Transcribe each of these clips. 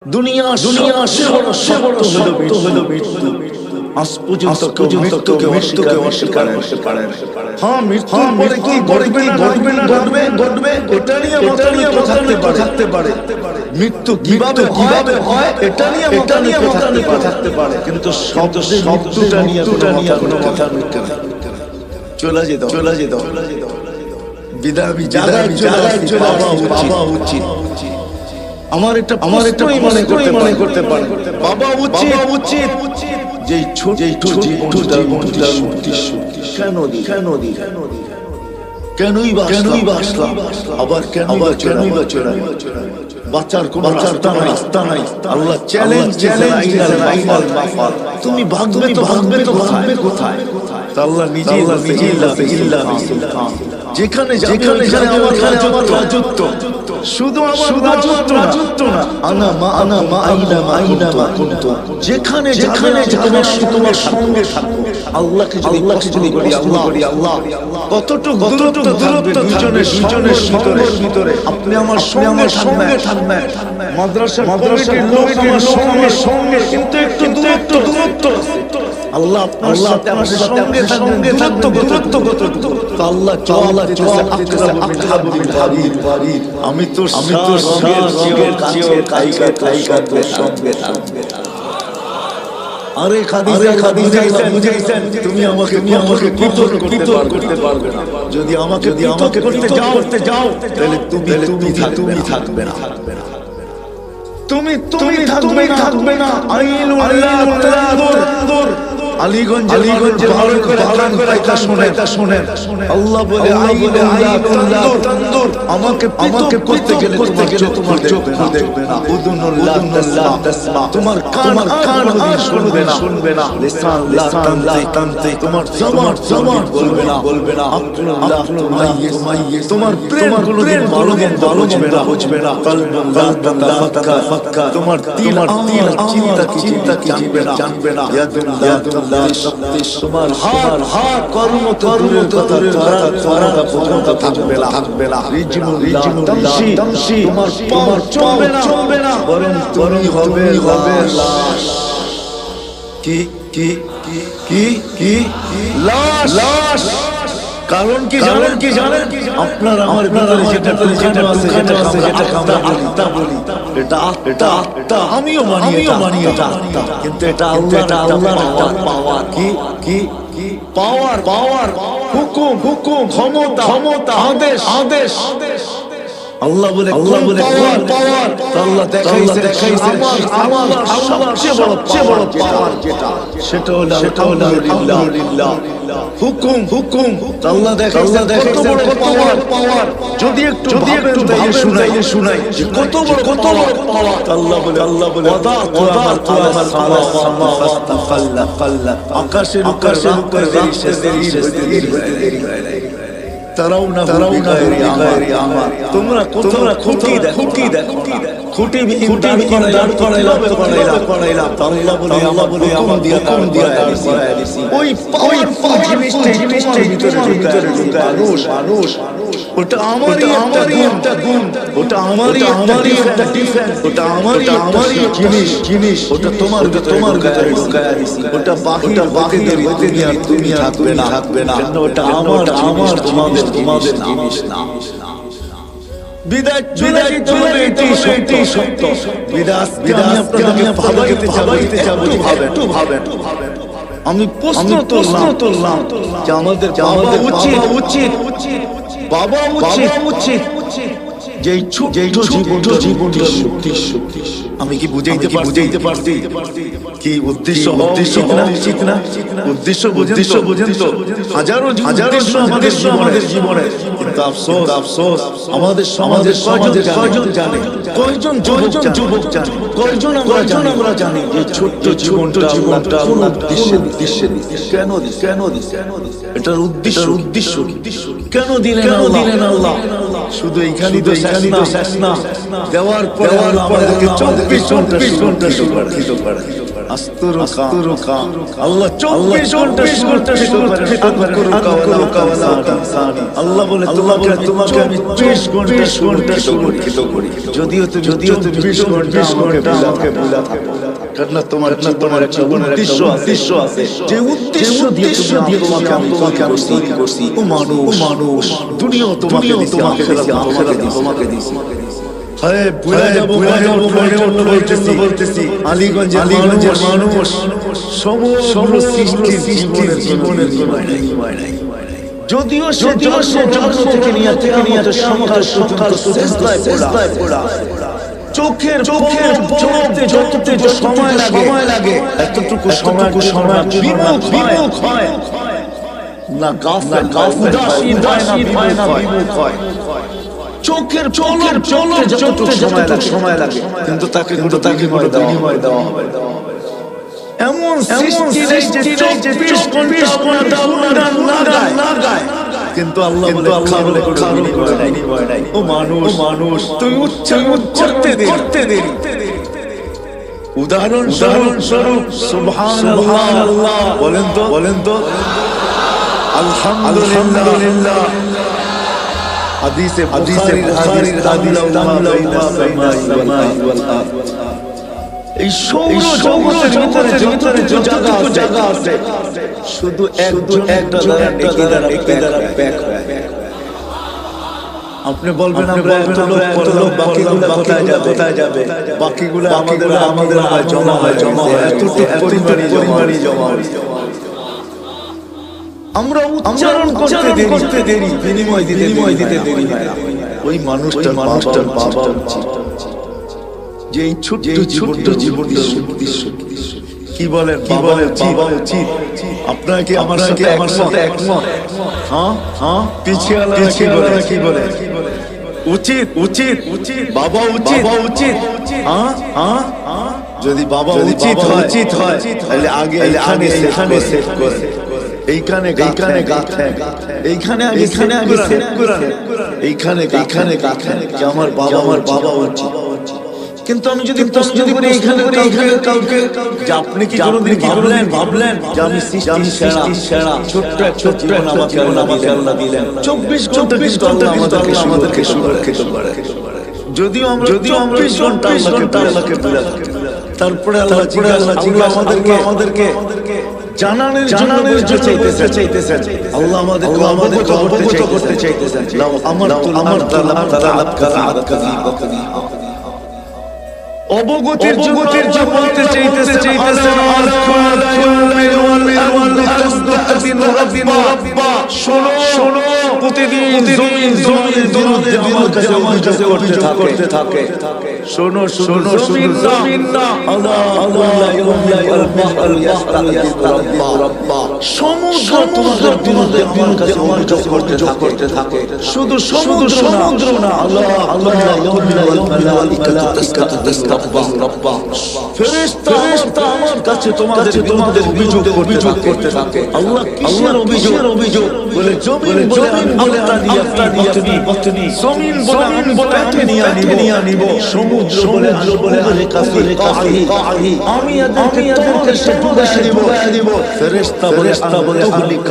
দুনিয়া সত্য হলো মৃত্যু। আজ পর্যন্ত মৃত্যুকে অস্বীকার করতে পারে না। হ্যাঁ, মৃত্যুর পরে কি ঘটবে এটা নিয়ে মতানৈক্য থাকতে পারে। মৃত্যু কিভাবে হয় এটা নিয়ে মতানৈক্য থাকতে পারে, কিন্তু শব্দটা নিয়ে কোনো মতানৈক্য নেই। চলে যেত বিদায় বাবা উচিত। আমার একটা মনে করতে পারে বাবা উচিত যে ছোট জীবনটা কেনই বা আসলাম, আবার কেনই বা চলে বাচ্চার কোনো রাস্তা নাই। আল্লাহ চ্যালেঞ্জ তুমি ভাগবে কোথায়? আল্লাহ নিজেই যেখানে আমার রাজত্ব, শুধু আমার রাজত্ব না, আনা মা আইনা মা কুনতুম, যেখানে তোমার সঙ্গে থাকবো। আল্লাহকে যদি বলি আল্লাহ কতটুকু দূরত্ব দুজনের ভিতরে আপনি আমার সঙ্গে থাকবেন। মাদ্রাসার লোক আমার সঙ্গে, কিন্তু একটু দূরত্ব আল্লাহ আপনার সাথে দূরত্ব তো আল্লাহ আমি তো সঙ্গে থাকবে। আরে খাদিজা বুঝাইছেন তুমি আমাকে করতে পারবে না। যদি আমাকে করতে যাও তাহলে তুমি থাকবে না। তুমি থাকবে না। আলীগঞ্জের শোনেন আল্লাহ বলে আমাকে করতে গেলে তোমার চোখ দেখবে না, তোমার কান শুনবে না, তোমার জবান বলবে না, তোমার প্রেম বুঝবে না, তোমার দিল চিন্তা জানবে না, তোমার হাত কর্ম থাকবে না, তোমার চলবে না, বরং তুমি হবে লাশ। কি লাশ? কারণ কি জানেন? আপনার আমার ভিতরে যেটা আছে যেটা আমরা বলি এটা আত্মা। আমিও মানি এটা আত্মা, কিন্তু এটা আল্লাহর পাওয়ার। কি পাওয়ার, হুকুম, ক্ষমতা, আদেশ। আল্লাহ বলে পাওয়ার। আল্লাহ দেখাইছে আমার সবচেয়ে বড় পাওয়ার যেটা, সেটা হলো আলহামদুলিল্লাহ। হুকুম আল্লাহ দেখাইছে কত বড় পাওয়ার। যদি একটু শুনাই যে কত বড় পাওয়ার। আল্লাহ বলে আকাশের উপরে দেরি তারাও না আমার। তোমরা খুঁটি দেখো, খুঁটি দাঁড় করাইলা। আল্লাহ বলে আমার হুকুম দিয়া দিছি। ওই জিনিসটাই ভিতরে মানুষ ওটা আমারই একটা গুণ, ওটা আমারই একটা ডিফেন্স, ওটা আমারই জিনিস, ওটা তোমার ভিতরে ঢুকায়া দিছি। ওটা বাহির আর তুমি থাকবে না, ওটা আমার তোমাদের জিনিস না। বিদায় চলে এটি সত্য। বিদায় আপনাকে ভাবাইতে যাবো। একটু ভাবেন। আমি প্রশ্ন তুললাম যে আমাদের বাবা উচিত যে ছোট জীবনটা সত্যি। আমি কি বুঝাইতে পারছি কি উদ্দেশ্য না? উদ্দেশ্য বুঝেন তো? হাজারো আমাদের জীবনে, কিন্তু আফসোস আমাদের সমাজের কয়জন জানে? কয়জন যুবক জানে? কয়জন আমরা জানি যে ছোট্ট জীবনটা আল্লাহ উদ্দেশ্যে কেন দিছে? এটার উদ্দেশ্য কেন দিলেন আল্লাহ? শুধু এইখানেই তো শেষ না, দেওয়ার পরে আমাদেরকে 24 ঘন্টা সুরক্ষিত করে। আস্তুরুকা আল্লাহ 24 ঘন্টা সুরক্ষিত করে। আল্লাহ বলে তোমাকে আমি 20 ঘন্টা সুরক্ষিত করি। যদিও তুমি 20 ঘন্টা আমাকে ভুলে থাকো, কারণ তোমার একটা উদ্দেশ্য আছে, যে উদ্দেশ্য দিয়ে তোমাকে আমি তৈরি করছি। ও মানুষ, দুনিয়াও তোমাকে দিয়েছি। হায় ভুলে যাবো বলতেছি, আলীগঞ্জের মানুষ সমগ্র সৃষ্টির জীবনের নাই। যদিও সে জন্ম থেকে নিয়ে সকাল চেষ্টায় পড়া, চোখের যতটুকু সময় লাগে এতটুকু সময় বিমুখ হয় না, উদাসীন হয় না, বিমুখ হয়। চোখের যতটুকু সময় লাগে কিন্তু তাকে বিনিময় দেওয়া হবে। এমন সৃষ্টি নেই যে 24 ঘন্টা না গায়, কিন্তু আল্লাহ বলে বিনিময় নাই। ও মানুষ তুই উচ্চারণ করতে দেরি। উদাহরণ স্বরূপ সুবহানাল্লাহ বলেন তো আলহামদুলিল্লাহ। হাদিসে বুখারীর হাদিস বাইনা সামাই ওয়াল আরদ। এই সৌর জগতের ভিতরে যতটুকু জায়গা আছে শুধু একজন একটা দ্বারা ব্যাক হয়। আপনি বলবেন আমরা এত লোক বাকিগুলো কোথায় যাবে? বাকিগুলো আমাদের জমা হয় এতটুকু পরিমাণই জমা হয়। আমরা উচ্চারণ করতে দেরি, বিনিময় দিতে দেরি হয় না। ওই মানুষটার বাবা উচিত যে এই ছোট্ট জীবনটার উদ্দেশ্য কি বলেন বাবা উচিত। আপনাকে আমার সাথে একমত? হ্যাঁ পিছিয়ে কি বলে উচিত বাবা উচিত। হ্যাঁ যদি বাবা উচিত হয় তাহলে আগে এখানে সেট করে, এইখানে গাথে, এইখানে সেট করেন, এইখানে গাথে যে আমার বাবা উচিত। কিন্তু আমি যদি এইখানে কাউকে যে আপনি কি কোনোদিন ভাবলেন যে আমি সৃষ্টি সেরা ছোট্ট জীবন আমাকে আল্লাহ দিলেন, 24 ঘন্টা কিন্তু আমাদেরকে সুরক্ষিত করে। যদিও আমরা 24 ঘন্টা আল্লাহকে বলে থাকি, তারপরে আল্লাহ আমাদেরকে জানানোর জন্য চাইতেছেন। আল্লাহ আমাদেরকে অবগত করতে চাইতেছেন। আমার অবগতির জগতের যে বলতে চাইতেছেন শোনো, প্রতিদিন জমিন আমার কাছে করতে থাকে। শোনো জমিন না, সমুদ্র তোমাদের বিরুদ্ধে আমার কাছে অভিযোগ করতে থাকে। শুধু সমুদ্র না, আল্লাহ ফেরেশতা আমার কাছে তোমাদের অভিযোগ করতে থাকে। আল্লাহ কিসের অভিযোগ? বলে জমিন বলে পত্নী, জমিন বলে আমি পেটে নিয়ে নিব, সমুদ্র বলে আমি এদেরকে তোমার কাছে ডুবাইয়া দিব, ফেরেশতা বলে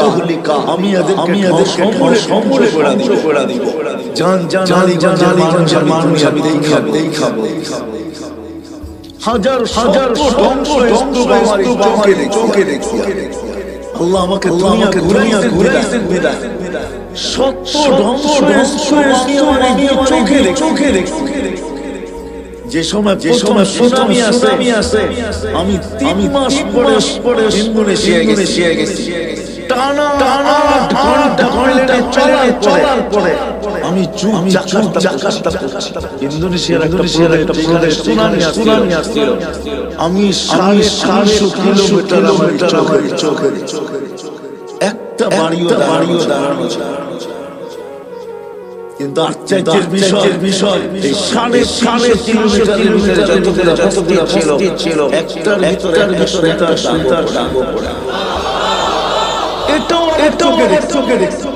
তুহলিকা আমি এদেরকে সমূলে করে দিব। জানি মানুষ আমি দেখাবো। হাজার ধ্বংস আমার চোখে দেখছি। আল্লাহ আমাকে দুনিয়া ঘুরাইছেন বিদায়, সত্য ধ্বংস আমি চোখে দেখছি। যে সময় সুনামি আসে আমি 3 মাস পরে ইন্দোনেশিয়া গেছি। টানা 8 ঘন্টা চলার পরে আমি জাকার্তা ইন্দোনেশিয়ার একটা প্রদেশ সুনামি আসছিল। আমি 350 কিলোমিটার আমার চোখে একটা বাড়িও দাঁড়ানো ছিল। কিন্তু আশ্চর্যের বিষয় এই 350 কিলোমিটারের ভিতরে যতগুলো ছিল একটার ভিতরে তার ডাঙ্গ পড়া। এটাও চোখে দেখছি।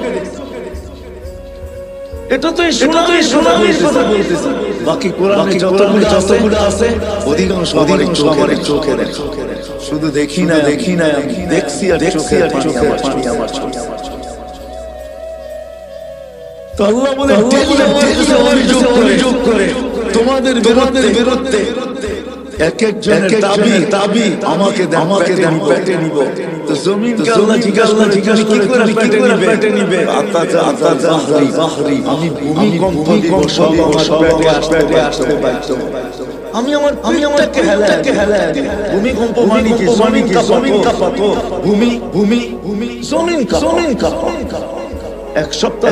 এটা তো সুনামির কথা বলতেছি। বাকি কোরআনে যতগুলো আছে অধিকাংশ আমাদের চোখে দেখা। শুধু দেখি না আমি দেখছি আর চোখে পানি আমার চোখে। তো আল্লাহ বলে অভিযোগ করে তোমাদের বিরুদ্ধে এক একজনের দাবি আমাকে দেন পেটে নিব। তো জমিনকে আল্লাহ জিজ্ঞাসা করে কি করে পেটে নিবে? বাহরি আমি ভূমিকম্প সব পেটে আসতে বাধ্য। আমি আমারকে হেলায় দিই। ভূমিকম্প মানে কি? জমিন কাঁপাতো। ভূমি জমিন কাঁপাতো। এক সপ্তাহ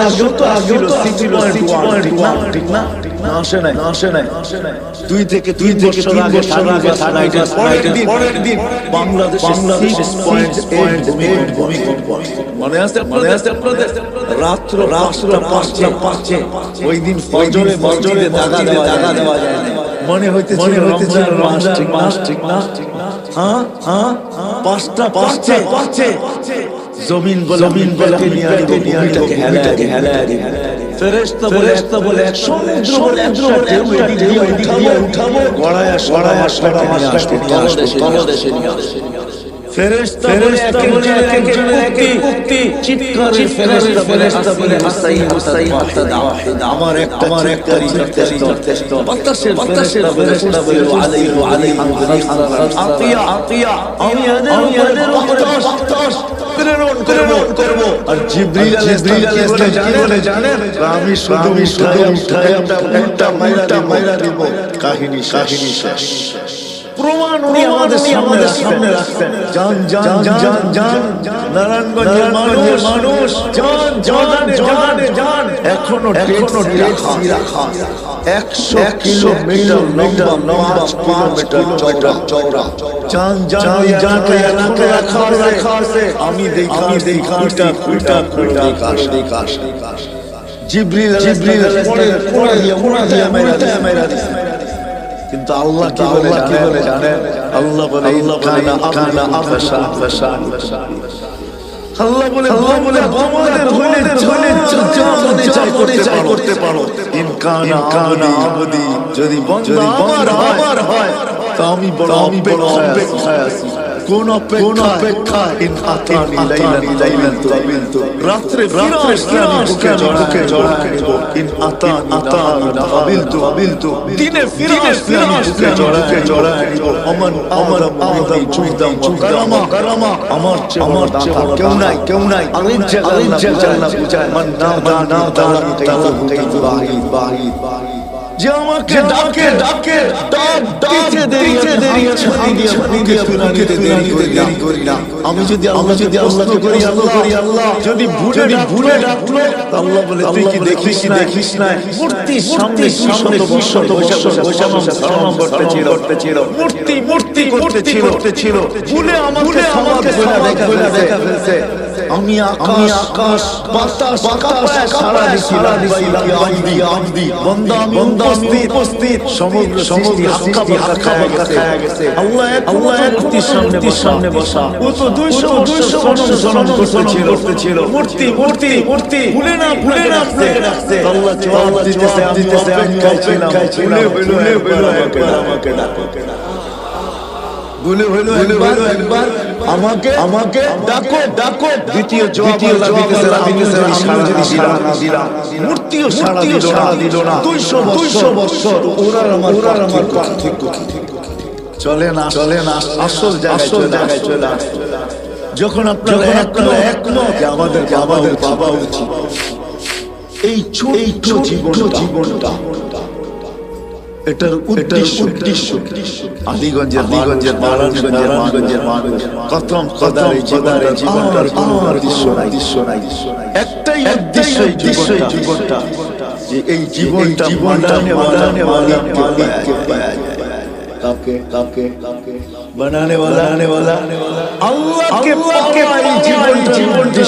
আগেও তো ছিল 6.1 ঠিক না? আসে নাই 2 থেকে 3 বছর আগে পরের দিন বাংলাদেশে 6.8 ভূমিকম্প। মনে আছে আপনাদের? রাত্র 5টা ওই দিন ফজরে দাগা দেওয়া যায় না। মনে হইতেছিল রমজান মাস ঠিক না? হ্যাঁ 5টা জমিন বলে ভূমিটাকে হেলায় দিবে। ফেরেশতা বলে এক সমুদ্র উঠাবো গড়ায়া তলদেশে নিয়ে আসবে। ফেরেশতা বলে এক উক্তি চিৎকারে ফেরেশতা বলে আমার একটা যথেষ্ট। বাতাসের ফেরেশতা বলে আলাইহি আতিয়া আমি এদের উপরে বাতাস প্রেরণ করব। আর জিবরিল আলাইহিস সালাম কি বলে জানেন? আমি শুধু উঠায়া একটা মাইরা দিব। কাহিনী শেষ। প্রমাণ উনি আমাদের সামনে রাখছেন। জান নারায়ণগঞ্জের মানুষ জান এখনো রাখা 100 কিলোমিটার লম্বা 5 কিলোমিটার চওড়া জান এলাকা রাখা আছে। আমি দেখি খুঁটা কাশ জিবরিল পড়ে মেরা দিছে। কিন্তু আল্লাহ কি বলে জানেন? আল্লাহ বলে কানা আফসা আল্লাহ বলে আমাদের হলে চাই করতে পারো। ইন কানা আবদি যদি বান্দা আমার হয় তো আমি বড় অপেক্ষায় আছি। কোন অপেক্ষা? ইন আতানি লাইলান তুবিলতু রাত্রে বুকে জড়ায় নিব। ইন আতানি তুবিলতু দিনে ফিরে বুকে জড়ায় নিব। আমান আদম চুইদাম কারামা আমার চেয়ে কেউ নাই আল্লাহ বুঝায় মান না তালা বাহিদ যে আমাকে ডাকে দেরি করি না। আমি যদি আল্লাহকে করি আল্লাহ যদি ভুলে ডাকলো আল্লাহ বলে তুই কি দেখিস না মূর্তির সামনে 200 বছর সালাম করতেছিল। মূর্তি করতেছিল। ভুলে আমাকে দেখা ফেলছে। আমি আকাশ বাতাস সারা দিছি বন্দা উপস্থিত সমগ্র সৃষ্টি হাক্কা খায়া গেছে। আল্লাহ মূর্তির সামনে বসা। ও তো 200 সনম করতেছিল। মূর্তি ভুলে না রাখছে। আল্লাহ জবাব দিতেছে আমি অপেক্ষায় ছিলাম। ভুলে আমাকে একবার আমাকে ডাকো। দ্বিতীয় জবাব দিতেছে আমি যদি সাড়া না দিলাম মূর্তিও সাড়া দিল না। 200 বছর ওরা আমার পার্থক্য কি? চলে না আসল জায়গায় চলে আসে। যখন আপনারা একমত আমাদের বাবা উচিত এই ছোট জীবনটা এটার উদ্দেশ্য আলীগঞ্জের নারায়ণগঞ্জের মানুষ কতম কদারে জীবনটার কোনো উদ্দেশ্য নাই। একটাই উদ্দেশ্য জীবনটা যে এই জীবনটা বানানে মালিককে পাওয়া যায়। কাকে बनाने वाला अल्लाह के पावा এই জীবনটা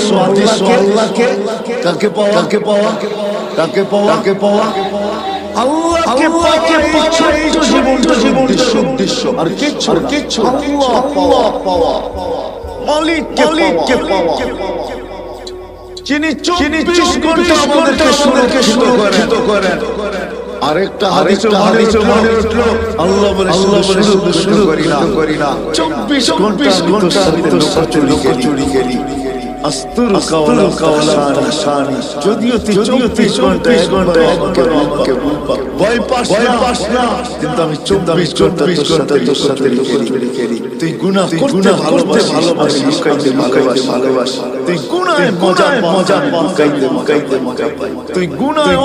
আল্লাহ কে কাকে পাওয়া আল্লাহকে পাওয়া এই জীবনটা উদ্দেশ্য আর কিছু আল্লাহ পাওয়া মালিককে পাওয়া। যিনি 24 ঘন্টা আমাদেরকে সুরক্ষিত করেন। আরেকটা হাদিসে মনে উঠলো আল্লাহ বলে শুরু করি না 24 ঘন্টা চুরি খেলি আস্তুরুকা ওয়ালা শানি। যদিও তুই 24 ঘন্টা আমাকে ভয় পাস না, কিন্তু আমি 24 ঘন্টা তোর সাথে খেলি। তুই গুনাহ করতে ভালোবাসিস, ভালোবাসি। তুই গুনাহে মজা লুকাইতে মজা পাই। তুই গুনাহে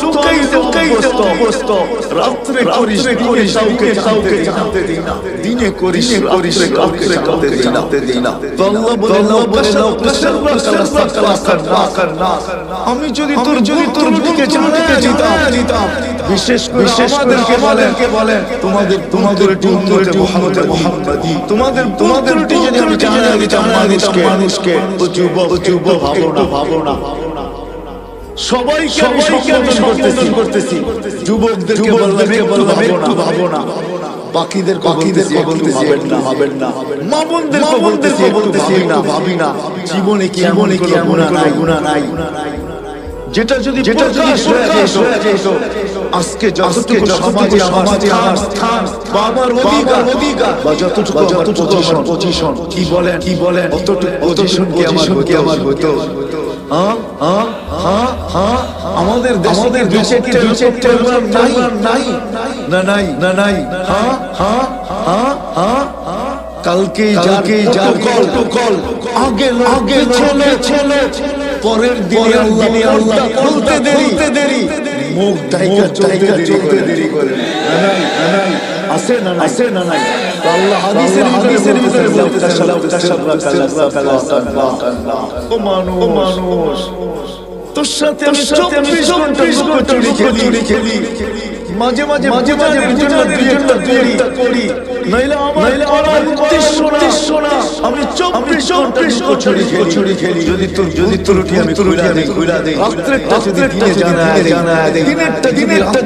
লুকাইতে অভ্যস্ত। রাত্রে করিস কাউকে জানতে দিই না, দিনে করিস কাউকে জানতে দিই না। তো আল্লাহ বলে আমি যদি তোর দিকে জানাতে দিতাম, বিশেষ করে আমাদেরকে বলেন তোমাদের উম্মতে মুহাম্মাদি, তোমাদের যদি আমি জানাতে দিতাম মানুষকে, ও যুবক ভাবো না। সবাইকে সম্বোধন করতেছি, যুবকদেরকে বললাম একটু ভাবো না। বাকিদের ভাবেন না। মা বোনদেরকে বলতেছি ভাবি না। জীবনে কি গুনাহ নাই? যেটা যদি প্রকাশ হয়ে যেত, আজকে যতটুকু সমাজে আমার স্থান বা আমার অধিকার বা যতটুকু আমার পজিশন, কি বলেন অতটুকু পজিশন কি আমার হতো? আমাদের দেশে কি নাই? কালকে কল আগে ছেলে পরের দিনে আল্লাহ বলতে দেরি, মুখ ঢাইকা চলতে দেরি করে। আছে না নাই? আল্লাহ হাদিসের ভিতরে বলতেছেন ও মানুষ, তোর সাথে আমি 24 ঘন্টা চুরি খেলি। মাঝে দুই একটা করি, নাইলে আমার উদ্দেশ্য না। আমি 24 ঘন্টা চুরি খেলি। যদি তোর রুটি আমি খুইলা দেই, রাত্রেরটা যদি দিনে জানায় দেই, দিনেরটা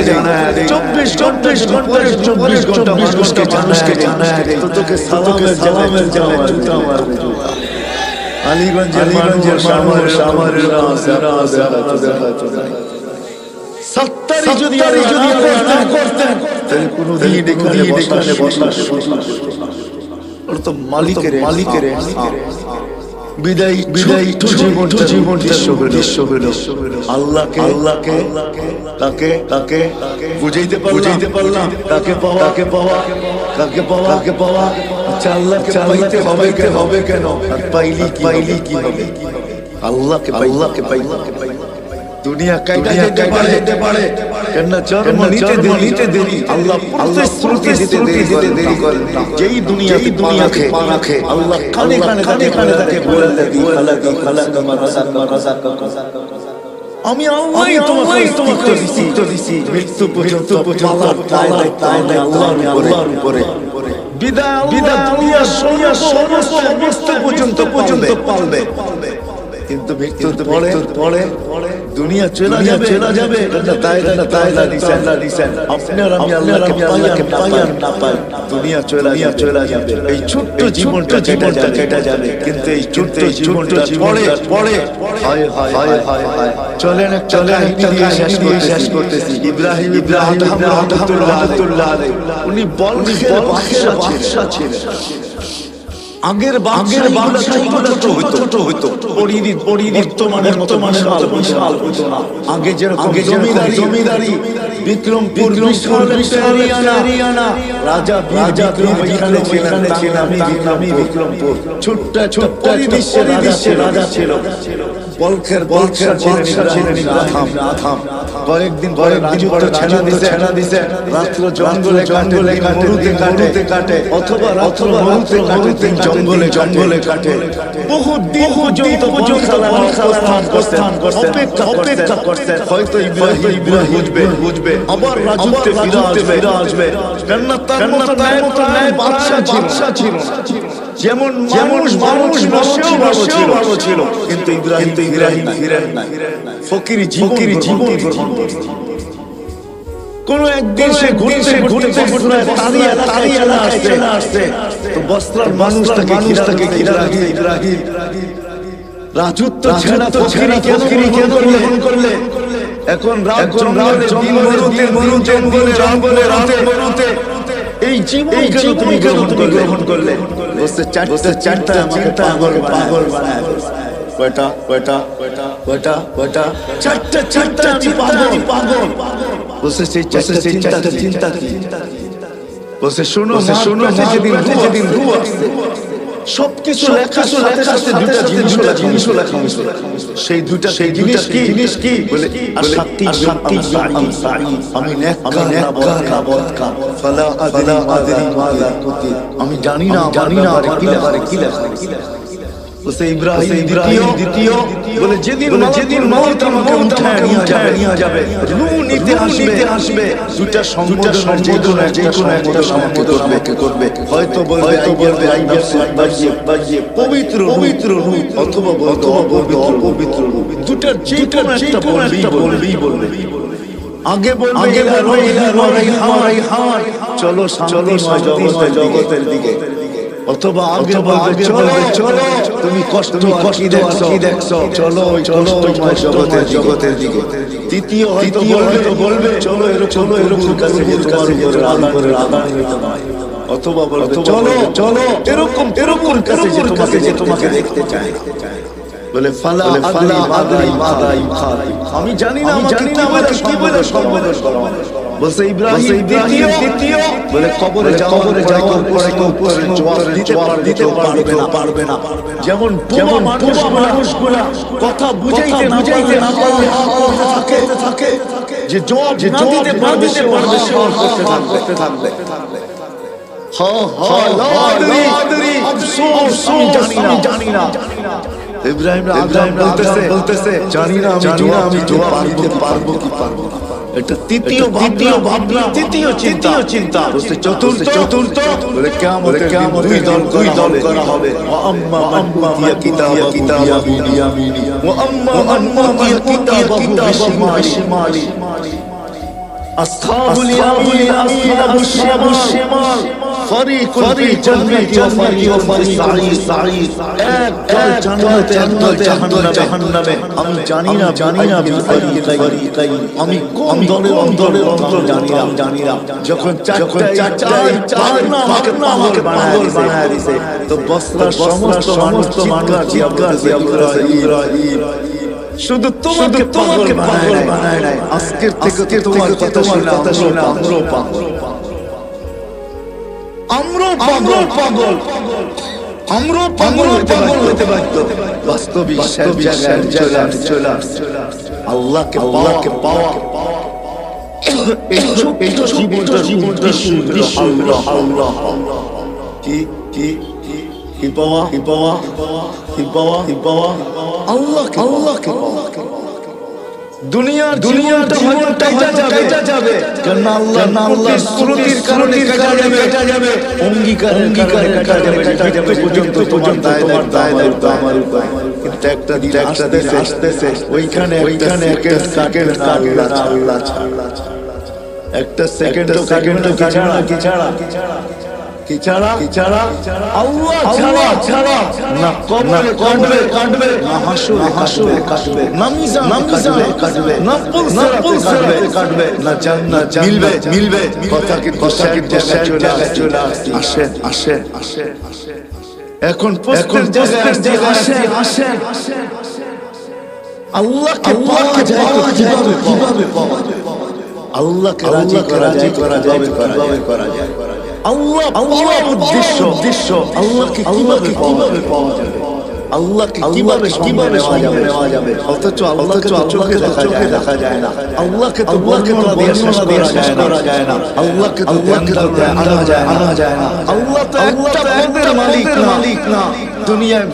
জানায় দেই, 24 ঘন্টা মানুষকে জানায় দেই, তো তোকে সালামের জানায় জুতা মারবে। আলীগঞ্জের আমার সত্তারি যদি না করতেন, তাহলে কোনদিন এখানে বসা ওর তো মালিকের বিদায় জীবনটা দৃশ্য হলো। আল্লাহকে কাকে বুঝাইতে পারলাম? কাকে পাওয়া? আচ্ছা, আল্লাহকে পাইতে হবে কেন? আর পাইলি কি হবে? আল্লাহকে পাইতে দুনিয়া কাইটা যেতে পারে, কেন জন্ম নিতে দেরি, আল্লাহ প্রতিশ্রুতি দিতে দেরি করে না। যেই দুনিয়া পা রাখে, আল্লাহ কানে তাকে বলে দেই খালাকা মারাসাকা। আমি আল্লাহই তোমাকে দিছি মৃত্যু পর্যন্ত আল্লাহর উপরে। বিদায় দুনিয়া সমস্ত অবস্থা পর্যন্ত পালবে, কিন্তু মৃত্যুর পরে দুনিয়া চলে যাবে। তাই দিছেন আপনার আমি আল্লাহকে পাই আর না পাই, দুনিয়া চলে যাবে। এই ছোট্ট জীবনটা কেটে যাবে, কিন্তু এই ছোট্ট জীবনটা পড়ে হায় চলেন একটা কাহিনী শেষ করতেছি। ইব্রাহিম রহমাতুল্লাহ আলাইহি, উনি বলখের বাদশা ছিলেন। আগের ছোট হইতো, বর্তমানের মতো বিশাল হইতো না। আগে যেরকম জমিদারি বিক্রমপুর রাজা এখানে ছিলেন, আমি বিক্রমপুর। ছোট্ট রাজা ছিল। বলখের ছিলেন ইব্রাহিম। কয়েকদিন পরে রাজত্ব ছেড়া দিছে। রাত্র জঙ্গলে মরুতে কাটে, অথবা মরুতে জঙ্গলে কাটে। বহু দিন পর্যন্ত অবস্থান করতেন, অপেক্ষা করতেন, হয়তো ইব্রাহিম বুঝবে, আবার রাজত্বে ফিরে আসবে। কেননা তার মতো বাদশা ছিল না। যেমন মানুষ বসেও ভালো ছিল, কিন্তু ইব্রাহিম ফিরেন নাই। ফকিরি জীবন গ্রহণ করলেন। কোন একদিন সে ঘুরতে তারিয়া চলে আসছে, তো বস্ত্রার মানুষ তাকে ঘিরা রাখি। রাজত্ব ছেড়া ফকিরি কেন করলে এখন জঙ্গলে এই জীবন কেন তুমি গ্রহণ করলে? বসে চারটা আমাকে পাগল বানায়। কয়টা চারটা পাগল। বসে সেই চিন্তা কি? বসে শোনো যেদিন রূহ আসছে সবকিছু লেখা সাথে দুটা জিনিস লেখা হয়েছে। সেই জিনিস কি বলে? আমি আমি জানি না আমার কি লেখা বসে ইব্রাহিম দ্বিতীয় বলে যেদিন মওত আমাকে উঠায় নিয়ে যাবে রূহ নিতে আসবে দুটা সম্বোধন যে কোনো একটা সম্বোধন করবে। হয়তো বলবে পবিত্র রূহ অথবা অপবিত্র রূহ। দুটার যে কোনো একটা বলবেই আগে বলবে চলো জগতের দিকে, অথবা আগে বলবে চলো তুমি কষ্ট দেখছো চলো জগতের দিকে। তৃতীয় হয়তো বলবে চলো এরকম কাছে অথবা বলবে চলো এরকম কাছে যে তোমাকে দেখতে চাই। বলে ফালা আমি জানি না আমাকে কি বলে সম্বোধন করা। বলছে ইব্রাহিম দ্বিতীয় বলে কবরে যাওয়ার পরে কেউ জবাব দিতে পারবে না। যেমন মানুষগুলা কথা বুঝাইতে না পারলে থাকে যে জবাব দিতে পারবে সে করতে থাকবে। আমি জানি না। ইব্রাহিম বলতেছে জানি না আমি জবাব দিতে পারবো কি পারবো না। এটা তৃতীয় ভাবনা তৃতীয় চিন্তা। চতুর্থ বলে কিয়ামতের দুই দল করা হবে। আম্মা উতিয়া কিতাবাহু বিয়ামিনি ওয়া আম্মা উতিয়া কিতাবাহু বিশিমালি। আসহাবুল ইয়ামিন আসহাবুশ শিমাল ফরিকুন ফিল জান্নাতি ওয়া ফরিকুন ফিস সাঈর। এক দল জান্নাতে এক দল জাহান্নামে। আমি জানি না আমি কোন দলের অন্তর জানি না। যখন চারটায় আমাকে পাগল বানায় দিছে তো বসরার সমস্ত মানুষ চিৎকার দিয়ে ইব্রাহিম শুধু তোমাকে পাগল বানায় নাই। আজকের থেকে তোমার কথা শুনে আমরাও পাগল হতে বাধ্য। বাস্তবিক জায়গায় চলে আসছে আল্লাহকে পাওয়া। এই ছোট্ট জীবনটা আল্লাহ কি পাওয়া আল্লাহকে দুনিয়ার জীবনটা কেটে যাবে। কারণ আল্লাহ সুরতির কারণে কেটে যাবে, অঙ্গীকারের কারণে কেটে যাবে। পর্যন্ত তোমার দায় দায়িত্ব আমার উপর। কিন্তু একটা দিন আসতেছে ওইখানে সেকেন্ড আল্লাহ ছাড়া একটা সেকেন্ড কি ছাড়া আল্লাহ ছাড়া না কবরে কাটবে না হাসরে কাটবে না মিজানে কাটবে না পুলসিরাতে কাটবে না জান্নাত মিলবে। কথা কি জায়গায় চলে আসে। এখন প্রশ্নের জায়গায় আসেন আল্লাহকে পাওয়া যায় কিভাবে পাওয়া যায়? আল্লাহকে রাজি করা যায় কিভাবে করা যায়? আল্লাহ উদ্দেশ্য আল্লাহকে কিভাবে পাওয়া যাবে? আল্লাহকে কিভাবে নেওয়া যাবে? অথচ আল্লাহকে চোখে দেখা যায় না। আল্লাহকে তো বর্ণনা দিয়ে শেষ করা যায় না। আল্লাহকে তো আনা যায় না। আল্লাহ তো একটা পদের মালিক না। দুনিয়ার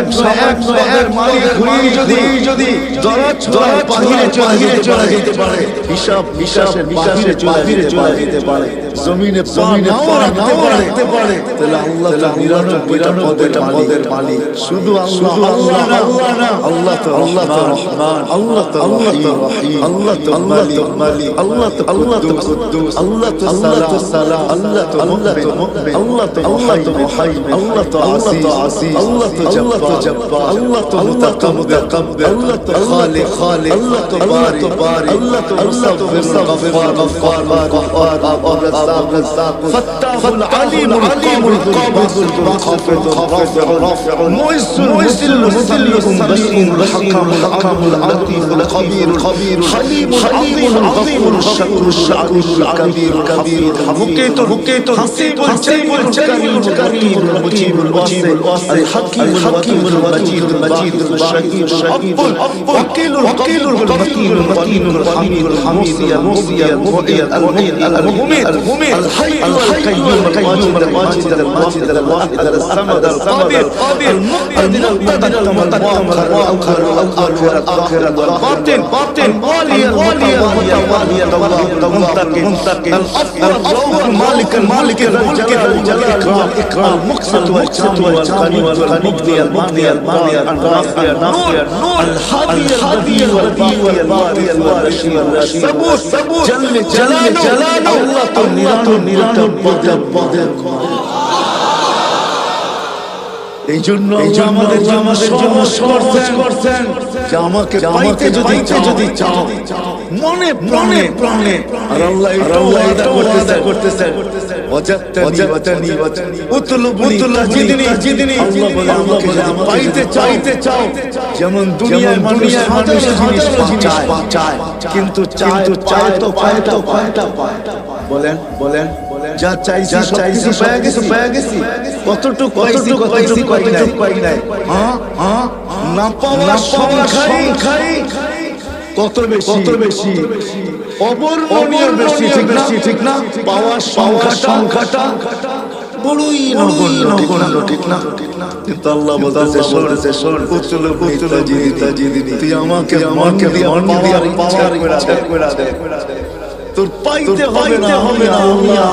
এক পদের মালিক হয়ে যদি দরাজ বাহিরে চলে যেতে পারে, হিসাবের বাহিরে চলে যেতে পারে, জমিনে নাও রাখতে পারে, তাহলে আল্লাহ 99 পদের মালিক। শুধু শুধু আল্লাহ না, আল্লাহ তো রহমান, আল্লাহ তো রহিম, আল্লাহ তো মালিক, আল্লাহ তো কুদ্দুস, আল্লাহ তো সালাম, আল্লাহ তো মুমিন, আল্লাহ তো মুহাইমিন, আল্লাহ তো আজিজ, আল্লাহ তো জব্বার, আল্লাহ তো মুতাকাব্বির, আল্লাহ তো খালিক, আল্লাহ তো বারি, আল্লাহ তো মুসাব্বির, গফফার, রাজ্জাক, ফাত্তাহুল আলিমুল কাবিদুল খাফিদুল রাফিউল মুইসিল মুদিল্লুকুম বাসিরুল হাকামুল আতিফুল খাবীরুল হালিমুল আযীমুল শাকুরুল কাবীরুল মুকিতুল হাসিবুল জালিলুল কারীমুল মুজিবুল ওয়াসিল হাকীমুল মাজিদুল শাহীদুল ওয়াকিলুল মাতিনুল হামিদুল মুসিয়াল মুঈদ المميت الحي القيوم الماجد الواحد الصمد القادر المقتدر المقدم الآخر الباطن الوالي المنتقم الأفضل مالك الملك الإكرام المقسط والغني المغني المانع النافع الهادي والباقي الرشيد الصبور جل جلاله আল্লাহ তো নিরানব্বই। এই জন্য আমাদের জন্য সহজ করছেন যে আমাকে পাইতে যদি চাও মনে প্রাণে আর আল্লাহ এটা ওয়াদা করতেছেন ওয়াজাতনি উতলুবনি জিদনি আল্লাহ বলে আমাকে পাইতে চাও যেমন দুনিয়ায় মানুষ হাজার জিনিস চায় কিন্তু চায় তো পায় বলেন যা চাইছি সব পেয়ে গেছি কতটুকু পাই নাই না পাওয়া সংখ্যাই কত বেশি অবর্ণনীয় বেশি ঠিক না পাওয়ার সংখ্যাটা বড়ই নগণ্য ঠিক না কিন্তু আল্লাহ বলতেছে শোন পুতুল জিদিনি তুই আমাকে পাওয়ার ইচ্ছা করে দে তোর পাইতে হবে না আল্লাহ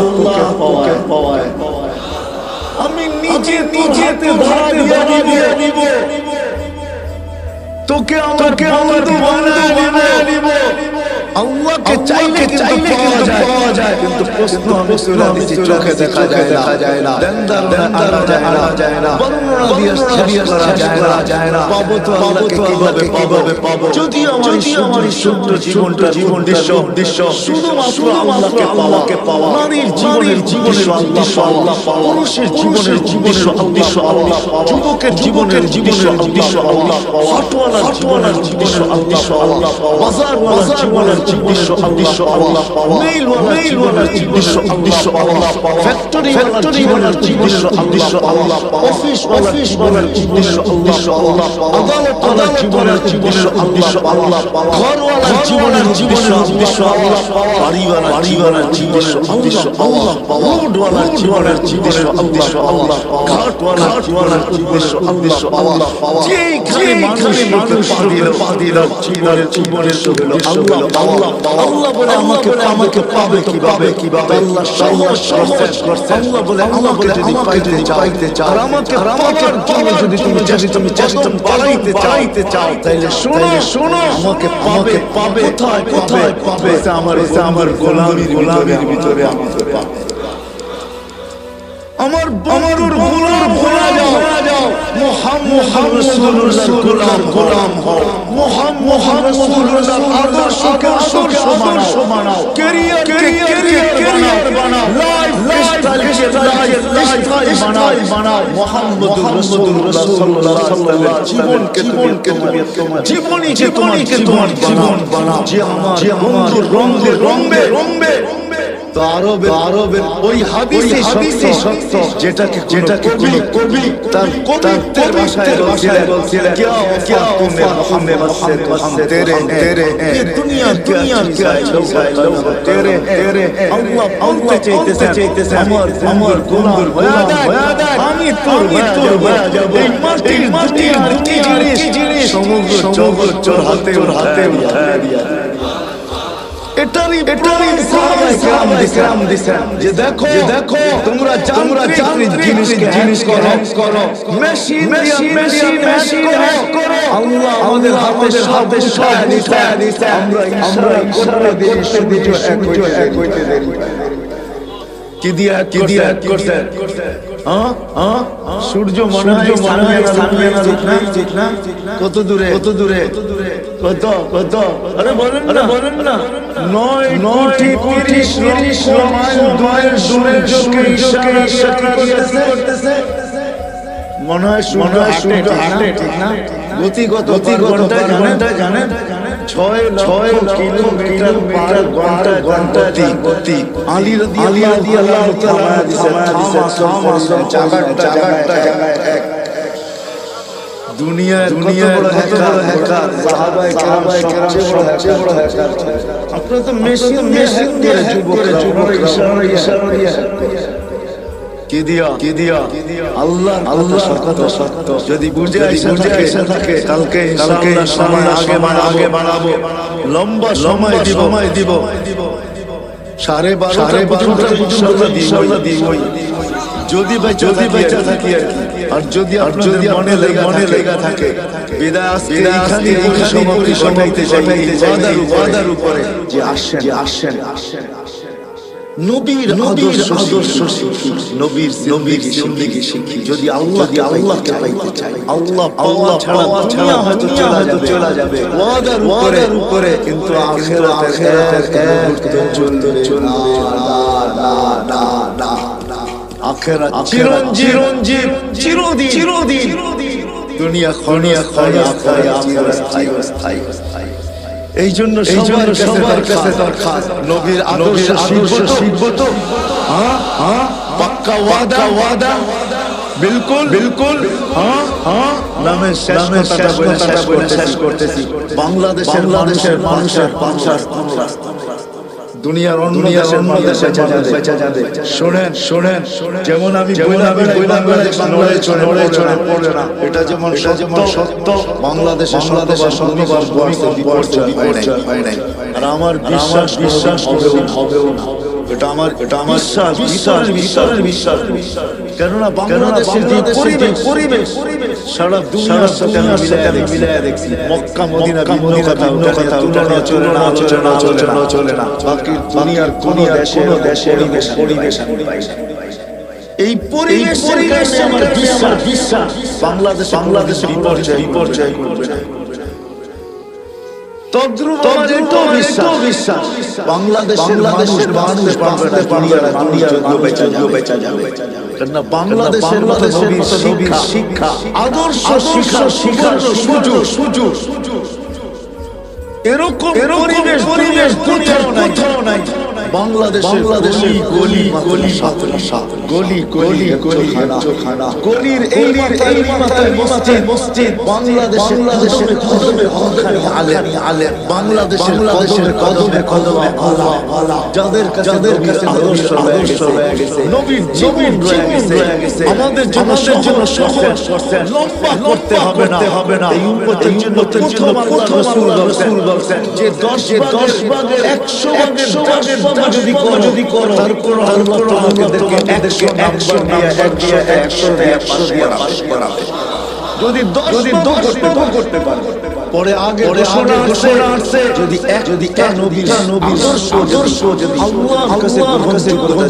তোকে পাওয়ায় আমি নিজে ধরা দিয়ে নিব তোকে আমার বন্ধু বানায় নিব আল্লাহকে চাইলে কিন্তু পাওয়া যায় কিন্তু প্রশ্ন আমি চোখে দেখা যায় না দেনদার আনা যায় না বর্ণনা দিয়ে শেষ করা যায় না পাবো তো আল্লাহকে কিভাবে পাবো যদি আমার শুদ্ধ জীবনটা উদ্দেশ্য শুধুমাত্র আল্লাহকে পাওয়া নারীর জীবনের আল্লাহ পাওয়া পুরুষের জীবনের উদ্দেশ্য আল্লাহ পাওয়া যুবকের জীবনের উদ্দেশ্য আল্লাহ পাওয়া ফাটওয়ালার জীবনের উদ্দেশ্য আল্লাহ পাওয়া বাজারওয়ালার জীবনের উদ্দেশ্য আল্লাহ পাওয়া মেইলওয়ালার উদ্দেশ্য আল্লাহ পাওয়া ফ্যাক্টরিওয়ালার জীবনের উদ্দেশ্য আল্লাহ পাওয়া অফিসওয়ালার উদ্দেশ্য আল্লাহ পাওয়া আদালতওয়ালার জীবনের উদ্দেশ্য আল্লাহ পাওয়া ঘরওয়ালার জীবনের উদ্দেশ্য আল্লাহ পাওয়া বাড়িওয়ালার জীবনের উদ্দেশ্য আল্লাহ পাওয়া রোডওয়ালার জীবনের উদ্দেশ্য আল্লাহ পাওয়া ঘাটওয়ালার জীবনের উদ্দেশ্য আল্লাহ পাওয়া যেখানে মানুষ পা দিল জীবনের হলো আল্লাহ বলে আমাকে পাবে কিভাবে আল্লাহ সহজ করছে আল্লাহ বলে আমাকে যদি পাইতে চাও আর আমাকে জন্য যদি তুমি চেষ্টা বাড়াইতে চাও তাইলে শোনো আমাকে পাবে কোথায় পাবে আমার গোলামির ভিতরে আমি পাবে আমার বন্ধুর গোলাম হয়ে যাও মুহাম্মদ রাসূলুল্লাহর গোলাম হও মুহাম্মদ রাসূলুল্লাহর আদর্শকে আদর্শ মানাও ক্যারিয়ার বানাও লাইফ বানাও মুহাম্মদ রাসূলুল্লাহ সাল্লাল্লাহু আলাইহি ওয়াসাল্লাম জীবনকে তোমার জীবন বানাও যে আমার বন্ধুর রঙবে তো আরবের ওই হাদিসে সত্য যেটাকে কবি তার কবিত্বের ভাষায় বলছিলেন क्या तुमने मुझसे तेरे ये दुनिया क्या तेरे আল্লাহ বলতে চাইতেছেন আমার গোলাম হয়ে যায় আমি তোর হয়ে যাব এই মাটির দুটি জিনিস সমগ্র জগৎ হাতে উঠায় দিয়া এটারই সাহাবায়ে কেরাম দিছেন যে দেখো তোমরা যান্ত্রিক জিনিস করো মেশিন হ্যাক করো আল্লাহ আমাদের হাতে সব দিছে আমরা ইশারা করতে দেরি সূর্য এক হইতে দেরি কি দিয়া করতে সূর্য মনে হয় সামিয়ানা ঠিক না কত দূরে কত আরে বলেন না 9 কোটি 30 মাইল দূরের সূর্যকে ইশারা করতেছে মনে হয় সূর্য হাঁটে ঠিক না গতি কত ঘন্টা জানেন 6 কিলোমিটার পার ঘন্টা গতি আলী রাদিয়াল্লাহু তাআলা দিয়েছেন চাকাটা জায়গায় এক দুনিয়ার কত বড় হ্যাকার সাহাবায়ে কেরাম সবচেয়ে বড় হ্যাকার আপনারা তো মেশিন করে যুবকরা ইশারা দিয়ে কি দিয়া আল্লাহ সত্য যদি বুঝে আসা থাকে কালকে ইনশাআল্লাহ আগে বাড়াবো লম্বা সময় দিব 12:30 পর্যন্ত ইনশাআল্লাহ দিবই যদি বেঁচে থাকি আর যদি আপনাদের মনে লেগা থাকে বিদায় এখানে পরিসমাপ্তি ওয়াদার উপরে যে আসেন নবীর আদর্শ শিখি নবীর জিন্দেগি শিখি যদি আল্লাহকে পাইতে চাই আল্লাহ ছাড়া দুনিয়া হয়তো চলে যাবে ওয়াদার উপরে কিন্তু আখিরাতের চলবে না আখিরাত চিরদিন দুনিয়া স্থায়ী এই জন্য সবার কাছে দরকার নবীর আদর্শ শিখবো তো পাক্কা ওয়াদা বিলকুল নামে শেষ করতেছি বাংলাদেশের মানুষের দুনিয়ার অন্য দেশে বেঁচে যাবে শোনেন যেমন আমি বাংলাদেশ নড়ে চড়ে পড়ে না এটা যেমন সত্য বাংলাদেশে শতবার বিপর্যয় হয় নাই আর আমার বিশ্বাস হবেও না এটা আমার বিশ্বাস কেননা বাংলাদেশের যে পরিবেশ সারা দুনিয়ার সাথে আমি মিলায়া দেখছি মক্কা মদিনা ভিন্ন কথা তুলনা চলে না বাকি দুনিয়ার কোন দেশে পরিবেশ আমি পাই এই পরিবেশের কারণে আমার বিশ্বাস বাংলাদেশের বিপর্যয় করবে না বিশ্বাস বাংলাদেশের মানুষ বেঁচে যাবে বাংলাদেশের শিক্ষা আদর্শ শিক্ষার সুযোগ এরকম পরিবেশ কোথাও নাই বাংলাদেশের গলি গলির এই মাথায় মসজিদ বাংলাদেশের কদমে আলেম বাংলাদেশের কদমে আল্লাহ যাদের কাছে আদর্শ রয়ে গেছে নবীর জীবন রয়ে গেছে আমাদের জন্য সহজ করছেন লম্বা করতে হবে না এই উম্মতের জন্য প্রথম রাসূল বলেন যে 10 ভাগের 100 ভাগের যদি করো তারপর আল্লাহ তোমাদেরকে 100 দিয়ে পাস করাবে যদি 10 করতে পারে পরে আগে ঘোষণা আসছে যদি এক নবীর আদর্শ যদি আল্লাহর কাছে গ্রহণ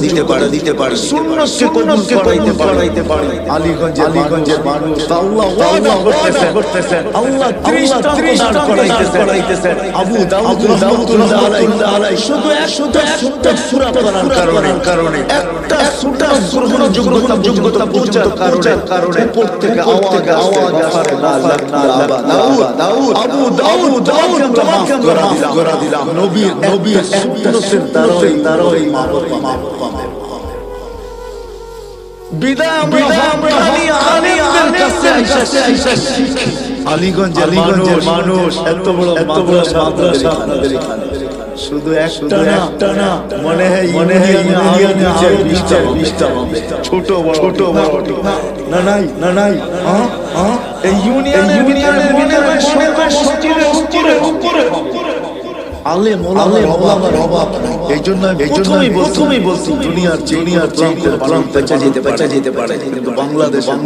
দিতে পারে সুন্নাতকে কবুল করাইতে পারে আলীগঞ্জের মানুষ আল্লাহ ওয়াদা করতেছেন আল্লাহ 30টা করাইতেছেন আবু দাউদ আলাইহিস শুধু একটা সূরা পড়ার কারণে একটা সূরা গ্রহণযোগ্যতা পৌঁছার কারণে উপর থেকে আওয়াজ আসে আবু দাউদ মাফ করে দিলাম নবীর সুন্নতের দ্বারাই মাফ পাবে বিদায় আমরা আলেমদের কাছে আইসা শিখি আলীগঞ্জের মানুষ এত বড় মাদ্রাসা আপনাদের এখানে শুধু একটা না মনে হয় ইউনিয়নে আরো 20টা হবে ছোট বড় না নাই এই ইউনিয়নের ভিতরে মসজিদের উপরে আলেম ওলামার অভাব নাই। এই জন্য প্রথমেই বলছি দুনিয়ার প্রান্ত বেঁচে যেতে পারে, কিন্তু বাংলাদেশের